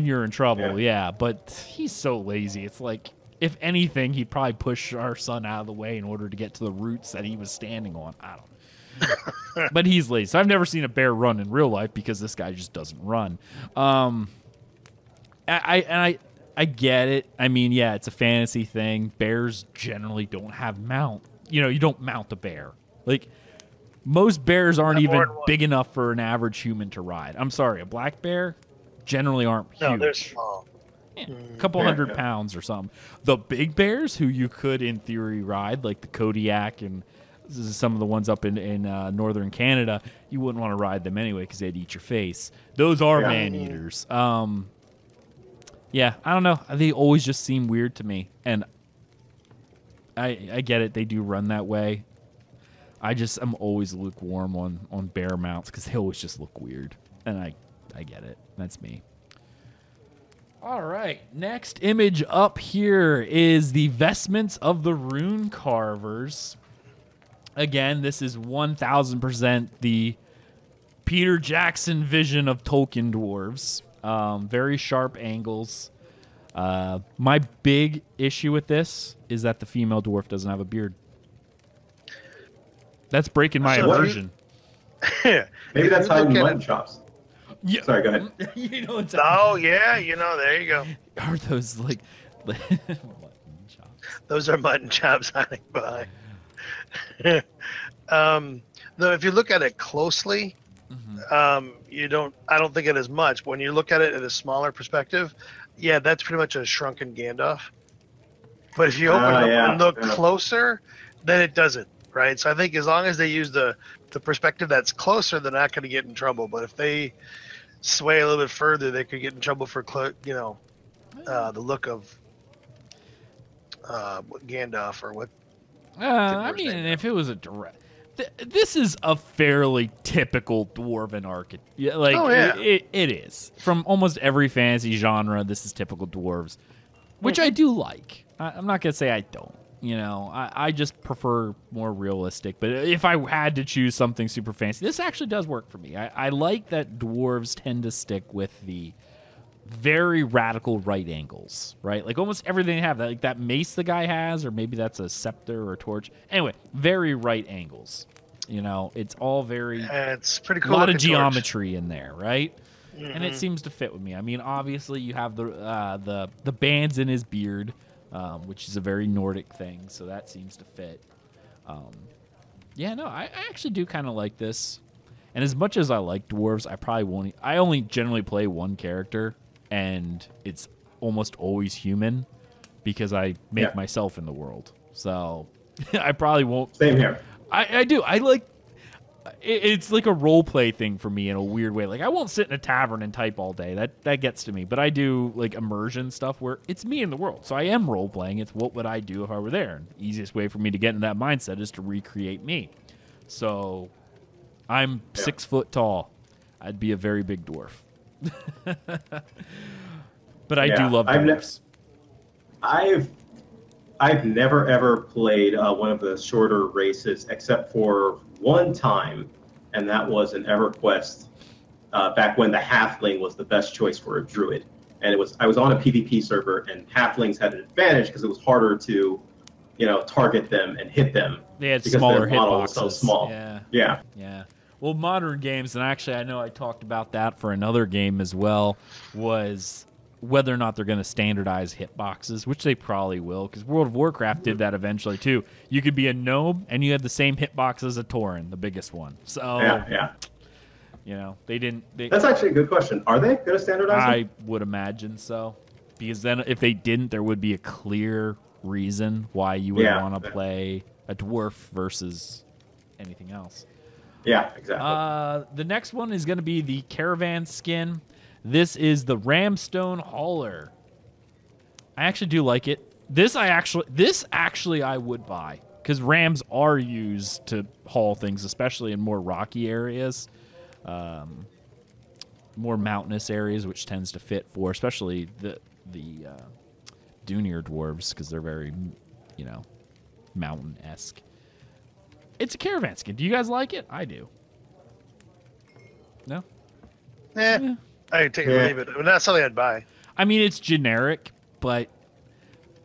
you're in trouble. Yeah, but he's so lazy. It's like, if anything, he'd probably push our son out of the way in order to get to the roots that he was standing on. I don't know. But he's lazy. So I've never seen a bear run in real life because this guy just doesn't run. I get it. I mean, yeah, it's a fantasy thing. Bears generally don't have mount. You don't mount a bear. Like, most bears aren't even big enough for an average human to ride. I'm sorry, a black bear generally aren't huge. No, they're small. Yeah, a couple hundred pounds or something. The big bears who you could, in theory, ride, like the Kodiak and some of the ones up in northern Canada, you wouldn't want to ride them anyway because they'd eat your face. Those are man-eaters. Yeah, I don't know. They always just seem weird to me. And I get it. They do run that way. I'm always lukewarm on bear mounts because they always just look weird. And I get it. That's me. All right, next image up here is the vestments of the rune carvers. Again, this is 1000% the Peter Jackson vision of Tolkien dwarves. Very sharp angles. My big issue with this is that the female dwarf doesn't have a beard. That's breaking my immersion. Maybe that's how you mutton chops. Yeah. Sorry, go ahead. Oh, yeah, there you go. Are those like mutton chops? Those are mutton chops hiding behind. Though, if you look at it closely, I don't think it is much. But when you look at it in a smaller perspective, yeah, that's pretty much a shrunken Gandalf. But if you open it up and look closer, then it doesn't, right? So I think as long as they use the perspective that's closer, they're not going to get in trouble. But if they sway a little bit further, they could get in trouble for the look of Gandalf or what. I mean, if it was a direct, this is a fairly typical dwarven archetype. Yeah, like it is from almost every fantasy genre. This is typical dwarves, which I do like. I'm not gonna say I don't. I just prefer more realistic. But if I had to choose something super fancy, this actually does work for me. I like that dwarves tend to stick with the very radical right angles, right? Like almost everything they have, like that mace the guy has, or maybe that's a scepter or a torch. Anyway, very right angles. It's all very. It's pretty cool. A lot of geometry in there, right? And it seems to fit with me. I mean, obviously you have the bands in his beard. Which is a very Nordic thing, so that seems to fit. I actually do kind of like this. And as much as I like dwarves, I probably won't. I only generally play one character, and it's almost always human because I make myself in the world. So I probably won't. Same here. I do. I like. It's like a role play thing for me in a weird way. Like I won't sit in a tavern and type all day. That gets to me. But I do like immersion stuff where it's me in the world. So I am role playing. It's what would I do if I were there? And the easiest way for me to get in that mindset is to recreate me. So I'm 6 foot tall. I'd be a very big dwarf. But I do love dwarves. I've never ever played one of the shorter races except for one time, and that was an EverQuest back when the halfling was the best choice for a druid. And I was on a PvP server, and halflings had an advantage because it was harder to, target them and hit them. They had smaller hitboxes. Was so small. Yeah. Well, modern games, and actually I know I talked about that for another game as well, was whether or not they're going to standardize hitboxes, which they probably will, because World of Warcraft did that eventually too. You could be a gnome and you had the same hitbox as a Tauren, the biggest one. So they didn't. That's actually a good question. Are they going to standardize I it? would imagine so, because then if they didn't, there would be a clear reason why you would want to play a dwarf versus anything else. Yeah, exactly. The next one is going to be the Caravan skin. This is the Ramstone Hauler. I actually do like it. This actually I would buy, because rams are used to haul things, especially in more rocky areas, more mountainous areas, which tends to fit for especially the Dunir dwarves, because they're very, mountain-esque. It's a Caravan skin. Do you guys like it? I do. No? Yeah. I take it or leave it. I mean, that's something I'd buy. I mean, it's generic, but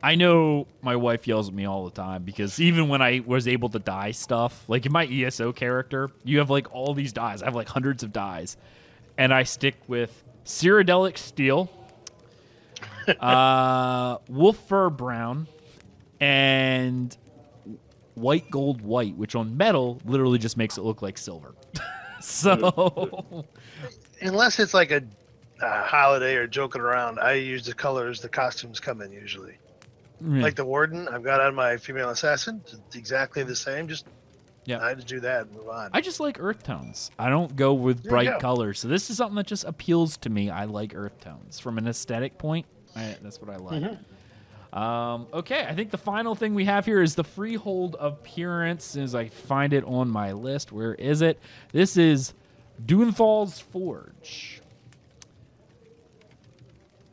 I know my wife yells at me all the time, because even when I was able to dye stuff, like in my ESO character, you have like all these dyes. I have like hundreds of dyes, and I stick with Cyrodiilic Steel, Wolf Fur Brown, and White Gold White, which on metal literally just makes it look like silver. So, unless it's like a holiday or joking around, I use the colors the costumes come in usually. yeah. Like the Warden, I've got on my female assassin, it's exactly the same. Yeah. I just do that and move on. I just like earth tones. I don't go with bright colors. So this is something that just appeals to me. I like earth tones. From an aesthetic point, that's what I like. Okay, I think the final thing we have here is the Freehold Appearance. As I find it on my list, where is it? This is Dunethal's Forge.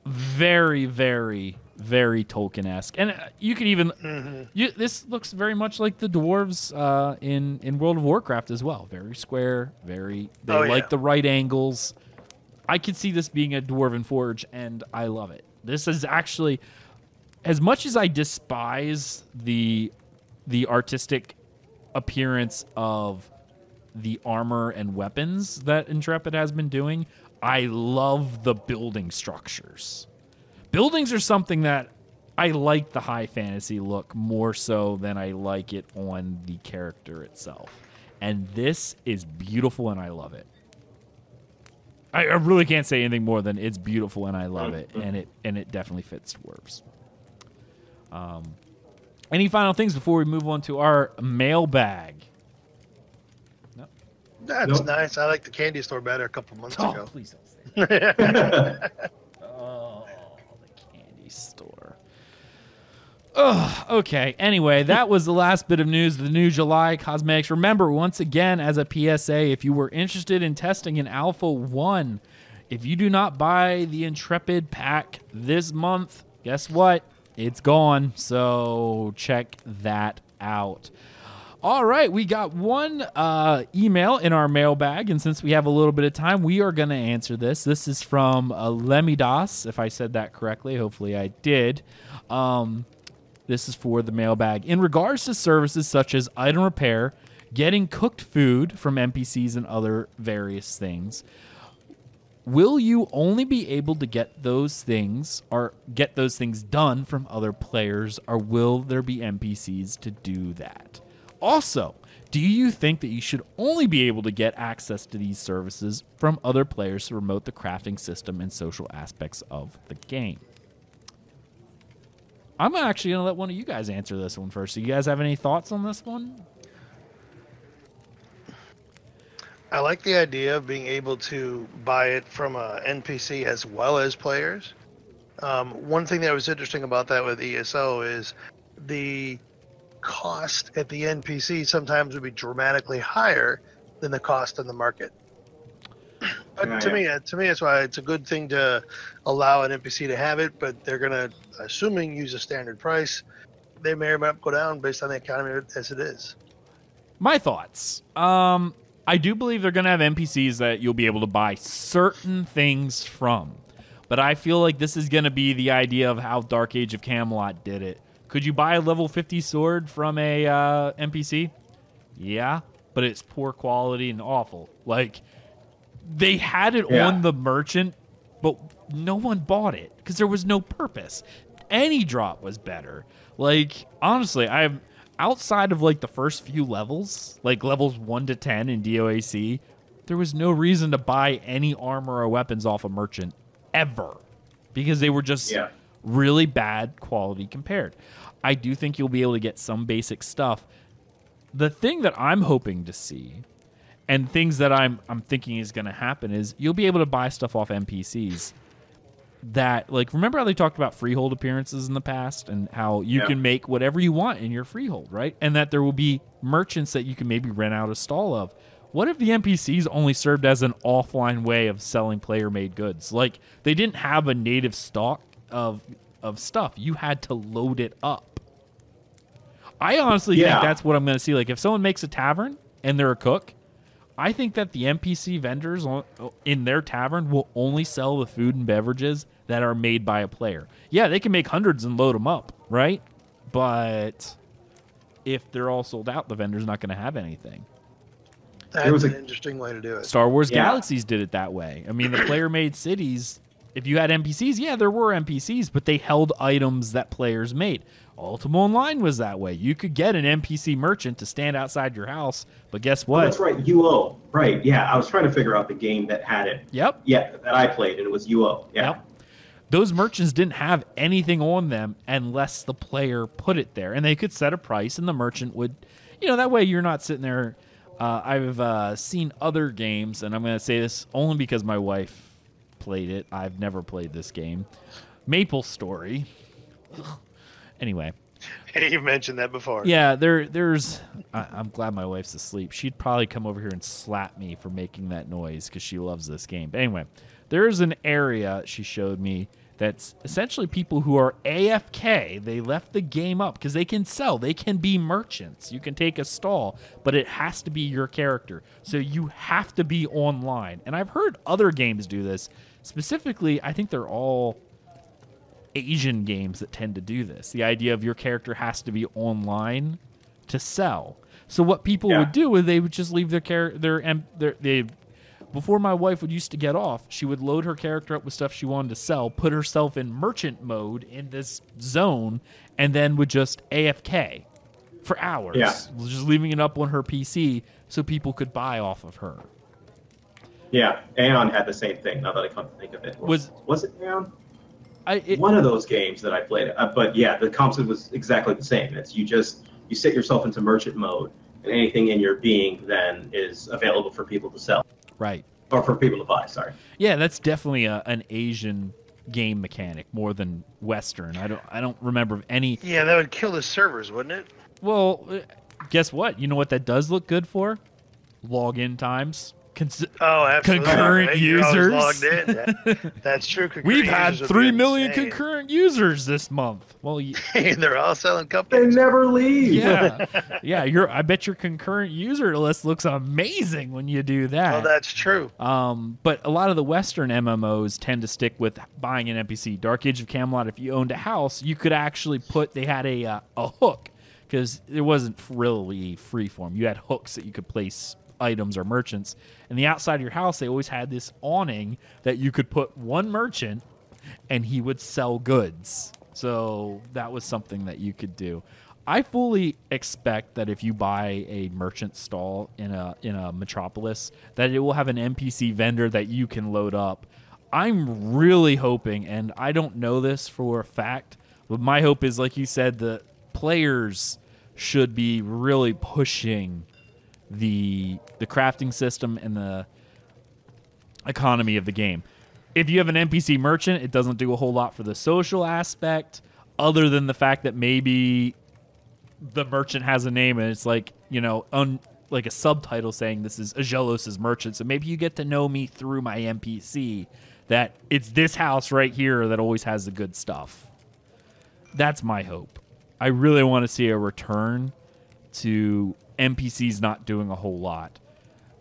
Very, very, very Tolkien-esque. And you could even... this looks very much like the dwarves in World of Warcraft as well. Very square, very... They like the right angles. I could see this being a Dwarven Forge, and I love it. This is actually... As much as I despise the artistic appearance of the armor and weapons that Intrepid has been doing, I love the building structures. Buildings are something that I like the high fantasy look more so than I like it on the character itself. And this is beautiful, and I love it. I really can't say anything more than it's beautiful and I love it, and it definitely fits dwarves. Any final things before we move on to our mailbag? No. That's nice. I like the candy store better a couple months ago. Please don't say that. Oh, the candy store. Oh, okay. Anyway, that was the last bit of news, the new July cosmetics. Remember, once again, as a PSA, if you were interested in testing an Alpha 1, if you do not buy the Intrepid pack this month, guess what? It's gone, so check that out. All right, we got one email in our mailbag, and since we have a little bit of time, we are going to answer this. This is from Lemidas, if I said that correctly. Hopefully I did. This is for the mailbag. In regards to services such as item repair, getting cooked food from NPCs and other various things, will you only be able to get those things done from other players, or will there be NPCs to do that? Also, do you think that you should only be able to get access to these services from other players to promote the crafting system and social aspects of the game? I'm actually going to let one of you guys answer this one first. So you guys have any thoughts on this one? I like the idea of being able to buy it from a NPC as well as players. One thing that was interesting about that with ESO is the cost at the NPC sometimes would be dramatically higher than the cost on the market. But to me, that's why it's a good thing to allow an NPC to have it, but they're going to, assuming, use a standard price. They may or may not go down based on the economy as it is. My thoughts. I do believe they're going to have NPCs that you'll be able to buy certain things from. But I feel like this is going to be the idea of how Dark Age of Camelot did it. Could you buy a level 50 sword from a NPC? Yeah, but it's poor quality and awful. Like, they had it on the merchant, but no one bought it because there was no purpose. Any drop was better. Like, honestly, outside of like the first few levels, like levels 1 to 10 in DOAC, there was no reason to buy any armor or weapons off a merchant ever, because they were just really bad quality compared. I do think you'll be able to get some basic stuff. The thing that I'm hoping to see And things that I'm thinking is going to happen is you'll be able to buy stuff off NPCs that, like, remember how they talked about freehold appearances in the past and how you can make whatever you want in your freehold, right? And that there will be merchants that you can maybe rent out a stall of. What if the NPCs only served as an offline way of selling player-made goods? Like, they didn't have a native stock of stuff. You had to load it up. I honestly think that's what I'm going to see. Like, if someone makes a tavern and they're a cook, I think that the NPC vendors in their tavern will only sell the food and beverages that are made by a player. Yeah, they can make hundreds and load them up, right? But if they're all sold out, the vendor's not going to have anything. That's an interesting way to do it. Star Wars Galaxies did it that way. I mean, the player-made cities, if you had NPCs, yeah, there were NPCs, but they held items that players made. Ultima Online was that way. You could get an NPC merchant to stand outside your house, but guess what? Oh, that's right, UO. Right, yeah. I was trying to figure out the game that had it. Yep. Yeah, that I played, and it was UO. Yeah. Yep. Those merchants didn't have anything on them unless the player put it there. And they could set a price, and the merchant would, that way you're not sitting there. I've seen other games, and I'm going to say this only because my wife played it. I've never played this game. Maple Story. Anyway. Hey, you mentioned that before. Yeah, I'm glad my wife's asleep. She'd probably come over here and slap me for making that noise because she loves this game. But anyway, there's an area she showed me that's essentially people who are AFK. They left the game up because they can sell. They can be merchants. You can take a stall, but it has to be your character. So you have to be online. And I've heard other games do this. Specifically, I think they're all Asian games that tend to do this. The idea of your character has to be online to sell. So what people would do is they would just leave before my wife would used to get off, she would load her character up with stuff she wanted to sell, put herself in merchant mode in this zone, and then would just AFK for hours. Yeah. Just leaving it up on her PC so people could buy off of her. Yeah, Aeon had the same thing, now that I come to think of it. Was it Aeon? One of those games that I played. But yeah, the concept was exactly the same. It's you set yourself into merchant mode, and anything in your being then is available for people to sell. Right. Or for people to buy, sorry. Yeah, that's definitely an Asian game mechanic more than Western. I don't remember of any. Yeah, that would kill the servers, wouldn't it? Well, guess what? You know what that does look good for? Login times. Absolutely. Concurrent right? users. Logged in. That's true. We've had 3 million concurrent users this month. Well, they're all selling companies. They never leave. Yeah, yeah. I bet your concurrent user list looks amazing when you do that. Oh, that's true. But a lot of the Western MMOs tend to stick with buying an NPC. Dark Age of Camelot, if you owned a house, you could actually they had a hook because it wasn't really freeform. You had hooks that you could place items or merchants, and the outside of your house they always had this awning that you could put one merchant and he would sell goods. So that was something that you could do. I fully expect that if you buy a merchant stall in a metropolis that it will have an NPC vendor that you can load up. I'm really hoping, and I don't know this for a fact, but my hope is, like you said, the players should be really pushing the crafting system and the economy of the game. If you have an NPC merchant, it doesn't do a whole lot for the social aspect other than the fact that maybe the merchant has a name and it's like, like a subtitle saying this is Aggelos' merchant. So maybe you get to know me through my NPC, that it's this house right here that always has the good stuff. That's my hope. I really want to see a return to NPCs not doing a whole lot.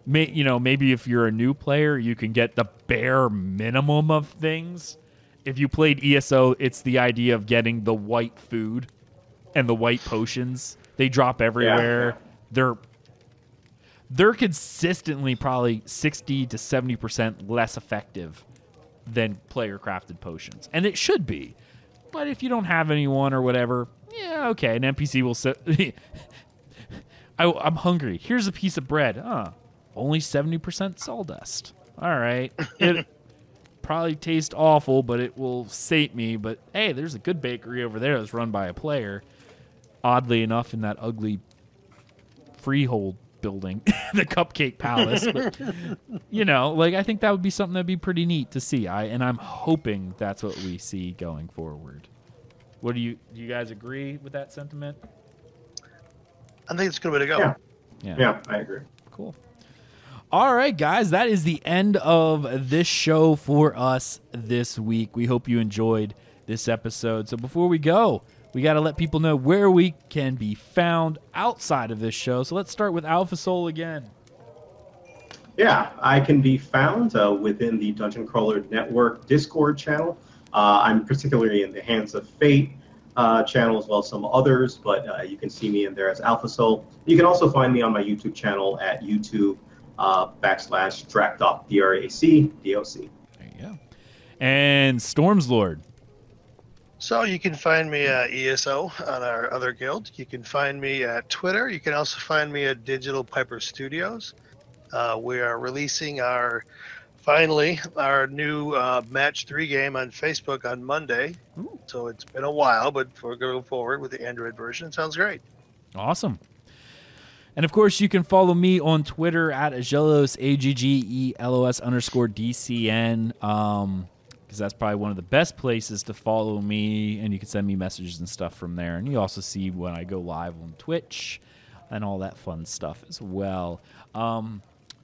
Maybe if you're a new player, you can get the bare minimum of things. If you played ESO, it's the idea of getting the white food and the white potions. They drop everywhere. Yeah. They're consistently probably 60 to 70% less effective than player crafted potions, and it should be. But if you don't have anyone or whatever, yeah, okay, an NPC will sit. I'm hungry. Here's a piece of bread. Only 70% sawdust. All right. It probably tastes awful, but it will sate me. But, hey, there's a good bakery over there that's run by a player. Oddly enough, in that ugly freehold building the Cupcake Palace. But, I think that would be something that'd be pretty neat to see. And I'm hoping that's what we see going forward. Do you guys agree with that sentiment? I think it's a good way to go. Yeah, I agree. Cool. All right, guys, that is the end of this show for us this week. We hope you enjoyed this episode. So before we go, we got to let people know where we can be found outside of this show. So let's start with Alpha Soul again. Yeah, I can be found within the Dungeon Crawler Network Discord channel. I'm particularly in the Hands of Fate channel as well as some others, but you can see me in there as Alpha Soul. You can also find me on my YouTube channel at YouTube /Dracdoc, DRACDOC. There you go. And Stormzlord. So you can find me at ESO on our other guild. You can find me at Twitter. You can also find me at Digital Piper Studios. We are releasing finally our new Match 3 game on Facebook on Monday. Ooh. So it's been a while, but we're going forward with the Android version. Sounds great. Awesome. And, of course, you can follow me on Twitter at Aggelos, AGGELOS_DCN, because that's probably one of the best places to follow me, and you can send me messages and stuff from there. And you also see when I go live on Twitch and all that fun stuff as well. A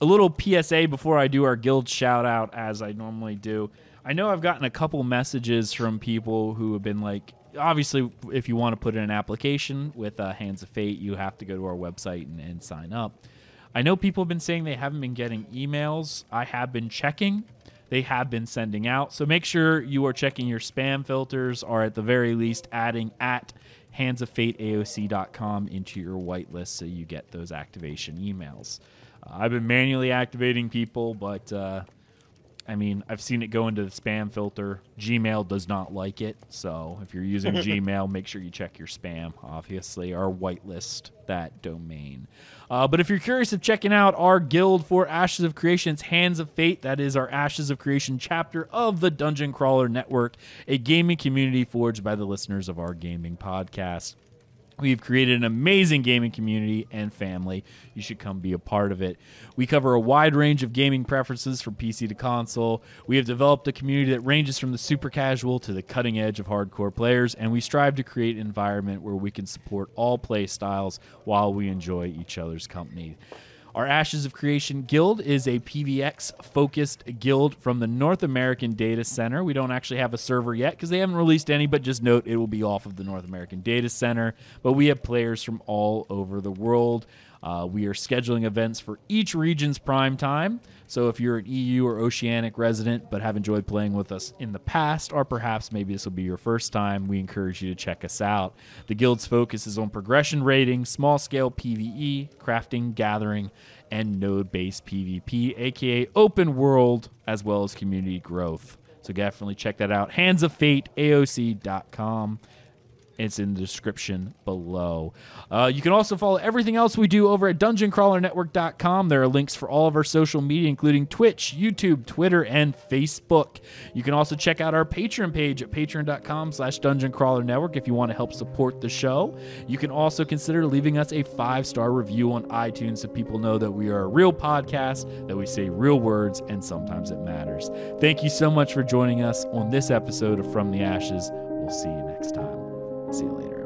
little PSA before I do our guild shout-out, as I normally do. I know I've gotten a couple messages from people who have been like, obviously, if you want to put in an application with Hands of Fate, you have to go to our website and sign up. I know people have been saying they haven't been getting emails. I have been checking. They have been sending out. So make sure you are checking your spam filters, or at the very least adding at handsoffateaoc.com into your whitelist so you get those activation emails. I've been manually activating people, but I've seen it go into the spam filter. Gmail does not like it, so if you're using Gmail, make sure you check your spam, obviously, or whitelist that domain. But if you're curious of checking out our guild for Ashes of Creation's Hands of Fate, that is our Ashes of Creation chapter of the Dungeon Crawler Network, a gaming community forged by the listeners of our gaming podcast. We've created an amazing gaming community and family. You should come be a part of it. We cover a wide range of gaming preferences from PC to console. We have developed a community that ranges from the super casual to the cutting edge of hardcore players, and we strive to create an environment where we can support all play styles while we enjoy each other's company. Our Ashes of Creation guild is a PvX-focused guild from the North American Data Center. We don't actually have a server yet because they haven't released any, but just note it will be off of the North American Data Center. But we have players from all over the world. We are scheduling events for each region's prime time. So if you're an EU or Oceanic resident but have enjoyed playing with us in the past, or perhaps maybe this will be your first time, we encourage you to check us out. The guild's focus is on progression rating, small-scale PvE, crafting, gathering, and node-based PvP, aka open world, as well as community growth. So definitely check that out. handsoffateaoc.com. It's in the description below. You can also follow everything else we do over at dungeoncrawlernetwork.com. There are links for all of our social media, including Twitch, YouTube, Twitter, and Facebook. You can also check out our Patreon page at patreon.com/dungeoncrawlernetwork if you want to help support the show. You can also consider leaving us a 5-star review on iTunes so people know that we are a real podcast, that we say real words, and sometimes it matters. Thank you so much for joining us on this episode of From the Ashes. We'll see you next time. See you later.